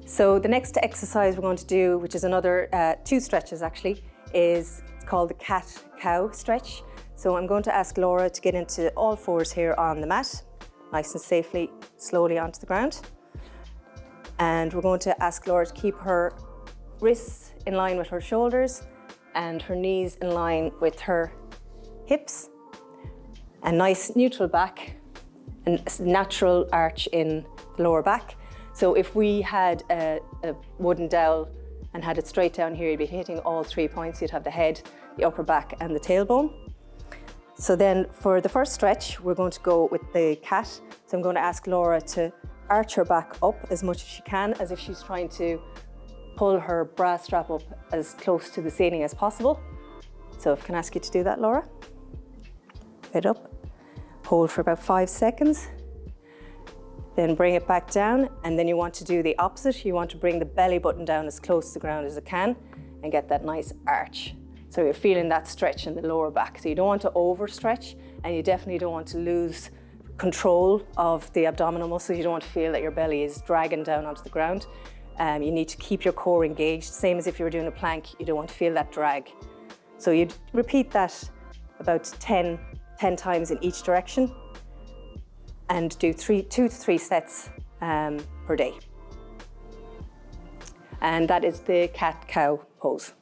So the next exercise we're going to do, which is another 2 stretches actually, is called the cat-cow stretch. So I'm going to ask Laura to get into all fours here on the mat, nice and safely, slowly onto the ground. And we're going to ask Laura to keep her wrists in line with her shoulders and her knees in line with her hips. A nice neutral back and natural arch in the lower back. So if we had a wooden dowel and had it straight down here, you'd be hitting all 3 points. You'd have the head, the upper back and the tailbone. So then for the first stretch, we're going to go with the cat. So I'm going to ask Laura to arch her back up as much as she can, as if she's trying to pull her bra strap up as close to the ceiling as possible. So if I can ask you to do that, Laura. Head up, hold for about 5 seconds. Then bring it back down, and then you want to do the opposite. You want to bring the belly button down as close to the ground as it can and get that nice arch. So you're feeling that stretch in the lower back. So you don't want to overstretch, and you definitely don't want to lose control of the abdominal muscles. You don't want to feel that your belly is dragging down onto the ground. You need to keep your core engaged, same as if you were doing a plank. You don't want to feel that drag. So you'd repeat that about 10 times in each direction, and do 2 to 3 sets per day. And that is the cat-cow pose.